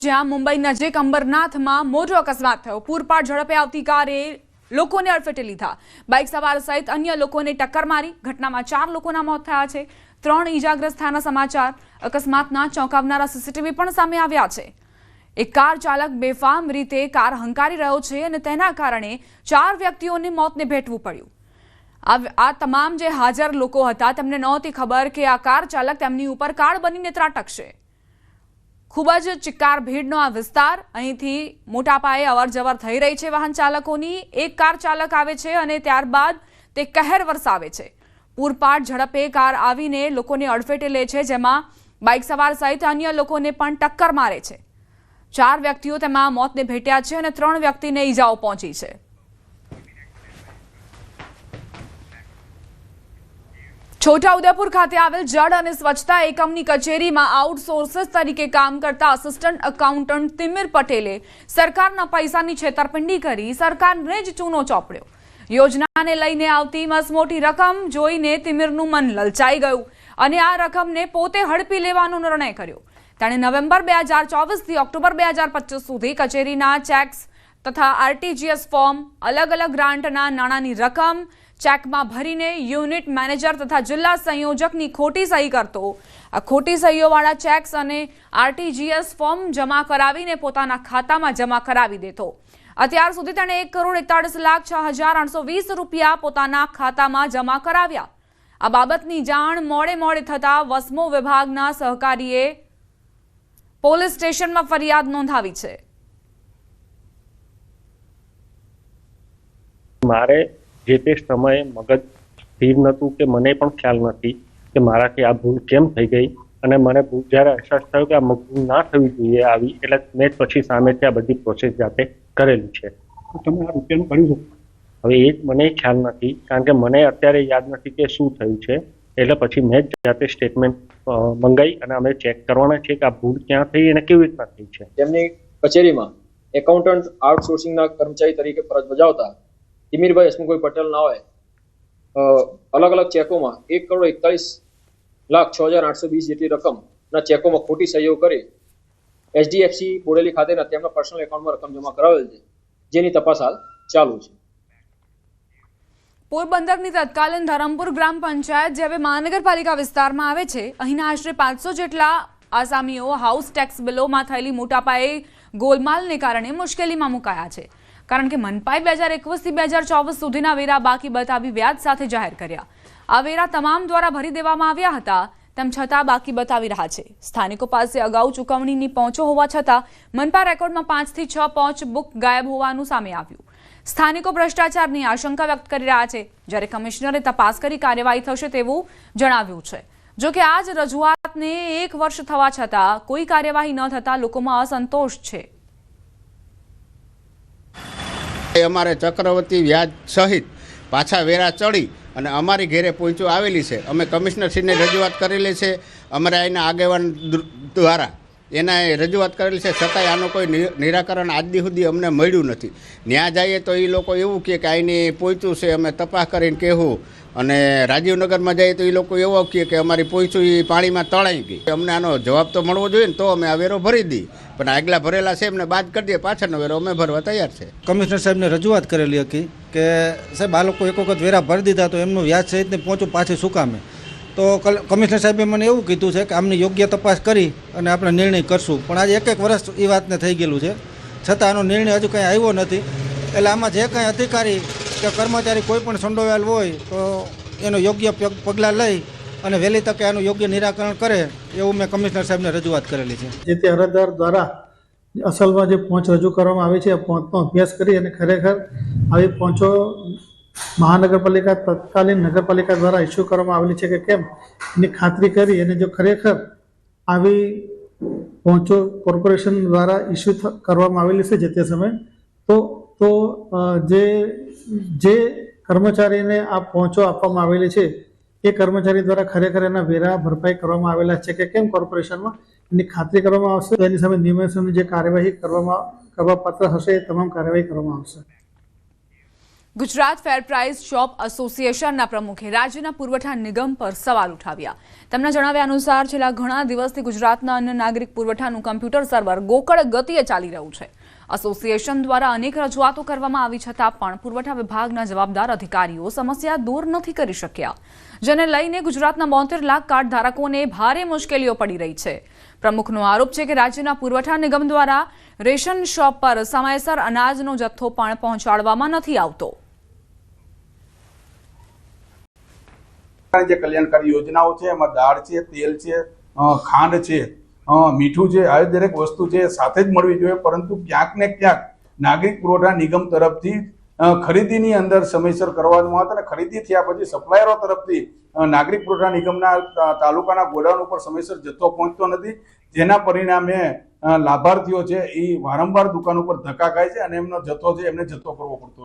જ્યાં મુંબઈ નજીક અંબરનાથમાં મોટો અકસ્માત થયો। પૂરપાટ ઝડપે આવતી કારે લોકોને અડફેટે લીધા। બાઇક સવાર સહિત અન્ય લોકોને ટક્કર મારી। ઘટનામાં 4 લોકોના મોત થયા છે, 3 ઈજાગ્રસ્ત થયાના સમાચાર। અકસ્માતના ચોંકાવનારા સીસીટીવી પણ સામે આવ્યા છે। એક કાર ચાલક બેફામ રીતે કાર હંકારી રહ્યો છે અને તેના કારણે 4 વ્યક્તિઓને મોતને ભેટવું પડ્યું। આ તમામ જે હાજર લોકો હતા તેમને નહોતી ખબર કે આ કાર ચાલક તેમની ઉપર કાળ બનીને ત્રાટકશે। खूब ज चिक्कार भीड़नो आ विस्तार। અહીંથી મોટા પાયે અવરજવર થઈ રહી છે વાહન ચાલકોની। એક કાર ચાલક આવે છે અને ત્યારબાદ તે કહેર વરસાવે છે। પૂરપાટ ઝડપે કાર આવીને લોકોને અડફેટે લે છે, જેમાં બાઇક સવાર સહિત અન્ય લોકોને પણ ટક્કર મારે છે। 4 વ્યક્તિઓ તેમાં મોતને ભેટ્યા છે અને 3 વ્યક્તિને ઈજાઓ પહોંચી છે। છોટાઉદેપુર ખાતે આવેલ જળ અને સ્વચ્છતા એકમની કચેરીમાં આઉટસોર્સર તરીકે કામ કરતા આસિસ્ટન્ટ એકાઉન્ટન્ટ તિમિર પટેલે સરકારના પૈસાની છેતરપિંડી કરી સરકારને જ ચૂનો ચોપડ્યો। યોજનાને લઈને આવતી મસમોટી રકમ જોઈને તિમિરનું મન લલચાઈ ગયું અને આ રકમને પોતે હડપી લેવાનો નિર્ણય કર્યો। તેણે નવેમ્બર 2024 થી ઓક્ટોબર 2025 સુધી કચેરીના ચેક્સ તથા આરટીજીએસ ફોર્મ, અલગ અલગ ગ્રાન્ટના નાણાંની રકમ ચેકમાં ભરીને યુનિટ મેનેજર તથા જિલ્લા સંયોજકની ખોટી સહી કરતો। આ ખોટી સહીઓવાળા ચેક્સ અને આરટીજીએસ ફોર્મ જમા કરાવીને પોતાના ખાતામાં જમા કરાવી દેતો। અત્યાર સુધી તેણે 1,41,06,820 રૂપિયા પોતાના ખાતામાં જમા કરાવ્યા। આ બાબતની જાણ મોડે થતા વસમો વિભાગના સહકારીએ પોલીસ સ્ટેશનમાં ફરિયાદ નોંધાવી છે। મારે જે તે સમયે મગજ સ્થિર નહોતું કે મને પણ ખ્યાલ નથી કે મારાથી આ ભૂલ કેમ થઈ ગઈ અને મને જ્યારે અહેસાસ થયો કે આ ભૂલ ના થવી જોઈએ આવી, એટલે મેં પછી સામેથી આ બધી પ્રોસેસ જાતે કરેલી છે। તમે આ રૂપિયાનું કર્યું? હવે એ જ મને ખ્યાલ નથી, કારણ કે મને અત્યારે યાદ નથી કે શું થયું છે। એટલે પછી મેં જ જાતે સ્ટેટમેન્ટ મંગાવી અને અમે ચેક કરવાના છે કે આ ભૂલ ક્યાં થઈ અને કેવી રીતના થઈ છે। તેમની કચેરીમાં એકાઉન્ટન્ટ આઉટસોર્સિંગના કર્મચારી તરીકે ફરજ બજાવતા તિમિરભાઈ હસમુખભાઈ પટેલ નાઓએ અલગ અલગ ચેકોમાં 1,41,06,820 જેટલી રકમના ચેકોમાં ખોટી સહીઓ કરી એચડીએફસી બોડેલી ખાતેના તેમના પર્સનલ એકાઉન્ટમાં રકમ જમા કરાવેલ છે, જેની તપાસ હાલ ચાલુ છે। પોરબંદરની તત્કાલીન ધરમપુર ગ્રામ પંચાયત જે હવે મહાનગરપાલિકા વિસ્તારમાં આવે છે, અહીંના આશરે 500 જેટલા આસામીઓ હાઉસ ટેક્સ બિલોમાં થયેલી મોટા પાયે ગોલમાલને કારણે મુશ્કેલીમાં મુકાયા છે, કારણ કે મનપાએ 2021 થી 2024 સુધીના વેરા બાકી બતાવી વ્યાજ સાથે જાહેર કર્યા। આ વેરા તમામ દ્વારા ભરી દેવામાં આવ્યા હતા, તેમ છતાં બાકી બતાવી રહ્યા છે। સ્થાનિકો પાસે અગાઉ ચૂકવણીની પહોંચો હોવા છતાં મનપા રેકોર્ડમાં 5 થી 6 પહોંચ બુક ગાયબ હોવાનું સામે આવ્યું। સ્થાનિકો ભ્રષ્ટાચારની આશંકા વ્યક્ત કરી રહ્યા છે, જ્યારે કમિશનરે તપાસ કરી કાર્યવાહી થશે તેવું જણાવ્યું છે। જો કે આ જ રજૂઆતને 1 વર્ષ થવા છતાં કોઈ કાર્યવાહી ન થતા લોકોમાં અસંતોષ છે। અમારે ચક્રવર્તી વ્યાજ સહિત પાછા વેરા ચડી અને અમારી ઘેરે પહોંચો આવેલી છે। અમે કમિશનરશ્રીને રજૂઆત કરેલી છે, અમારે અહીંના આગેવાન દ્વારા એના રજૂઆત કરેલી છે, છતાંય આનું કોઈ નિરાકરણ આજ દી સુધી અમને મળ્યું નથી। ન્યા જઈએ તો એ લોકો એવું કહે કે અહીંની પહોંચ્યું છે, અમે તપાસ કરીને કહેવું, અને રાજીવનગરમાં જઈએ તો એ લોકો એવો કહે કે અમારી પહોંચ્યું એ પાણીમાં તળાઈ ગઈ। અમને આનો જવાબ તો મળવો જોઈએ ને, તો અમે આ વેરો ભરી દઈએ, પણ આગલા ભરેલા છે એમને બાદ કરી દઈએ, પાછળનો વેરો અમે ભરવા તૈયાર છે। કમિશનર સાહેબને રજૂઆત કરેલી હતી કે સાહેબ આ લોકો એક વખત વેરા ભરી દીધા તો એમનું વ્યાજ સહિતને પહોંચું પાછી શું કામે? તો કમિશનર સાહેબે મને એવું કીધું છે કે આમની યોગ્ય તપાસ કરી અને આપણે નિર્ણય કરશું, પણ આજે 1 વર્ષ એ વાતને થઈ ગયેલું છે, છતાં આનો નિર્ણય હજુ કંઈ આવ્યો નથી। એટલે આમાં જે કાંઈ અધિકારી કે કર્મચારી કોઈ પણ સંડોવાયેલ હોય તો એનો યોગ્ય પગલાં લઈ અને વહેલી તકે આનું યોગ્ય નિરાકરણ કરે એવું મેં કમિશનર સાહેબને રજૂઆત કરેલી છે। જે તે અરજદાર દ્વારા અસલમાં જે પહોંચ રજૂ કરવામાં આવી છે, પહોંચનો અભ્યાસ કરી અને ખરેખર આવી પહોંચો મહાનગરપાલિકા તત્કાલીન નગરપાલિકા દ્વારા ઇસ્યુ કરવામાં આવેલી છે કે કેમ એની ખાતરી કરી અને જો ખરેખર આવી પહોંચો કોર્પોરેશન દ્વારા ઇસ્યુ કરવામાં આવેલી છે જે તે સમયે, તો જે કર્મચારીને આ પહોંચો આપવામાં આવેલી છે એ કર્મચારી દ્વારા ખરેખર એના વેરા ભરપાઈ કરવામાં આવેલા છે કે કેમ કોર્પોરેશનમાં એની ખાતરી કરવામાં આવશે। તો એની સામે નિયમોની જે કાર્યવાહી કરવા પાત્ર હશે એ તમામ કાર્યવાહી કરવામાં આવશે। ગુજરાત ફેર પ્રાઇસ શોપ એસોસિએશનના પ્રમુખે રાજ્યના પુરવઠા નિગમ પર સવાલ ઉઠાવ્યા. તેમના જણાવ્યા અનુસાર છેલ્લા ઘણા દિવસથી ગુજરાતના અન્ય નાગરિક પુરવઠાનું કમ્પ્યુટર સર્વર ગોકળ ગતિએ ચાલી રહ્યું છે. એસોસિએશન દ્વારા અનેક રજૂઆતો કરવામાં આવી છતાં પણ પુરવઠા વિભાગના જવાબદાર અધિકારીઓ સમસ્યા દૂર નથી કરી શક્યા, જેને લઈને ગુજરાતના 72 લાખ કાર્ડ ધારકોને ભારે મુશ્કેલીઓ પડી રહી છે. પ્રમુખનો આરોપ છે કે રાજ્યના પુરવઠા નિગમ દ્વારા રેશન શોપ પર સમયસર અનાજનો જથ્થો પણ પહોંચાડવામાં નથી આવતો. જે કલ્યાણકારી યોજનાઓ છે એમાં દાળ છે, તેલ છે, ખાંડ છે, મીઠું છે, આવી દરેક વસ્તુ છે સાથે જ મળવી જોઈએ, પરંતુ ક્યાંક ને ક્યાંક નાગરિક પુરવઠા નિગમ તરફથી ખરીદીની અંદર સમયસર કરવામાં આવે અને ખરીદી થયા પછી સપ્લાયરો તરફથી નાગરિક પુરવઠા નિગમના તાલુકાના ગોડાઉન ઉપર સમયસર જથ્થો પહોંચતો નથી, જેના પરિણામે લાભાર્થીઓ છે એ વારંવાર દુકાન ઉપર ધક્કા ખાય છે અને એમનો જથ્થો છે એમને જથ્થો કરવો પડતો.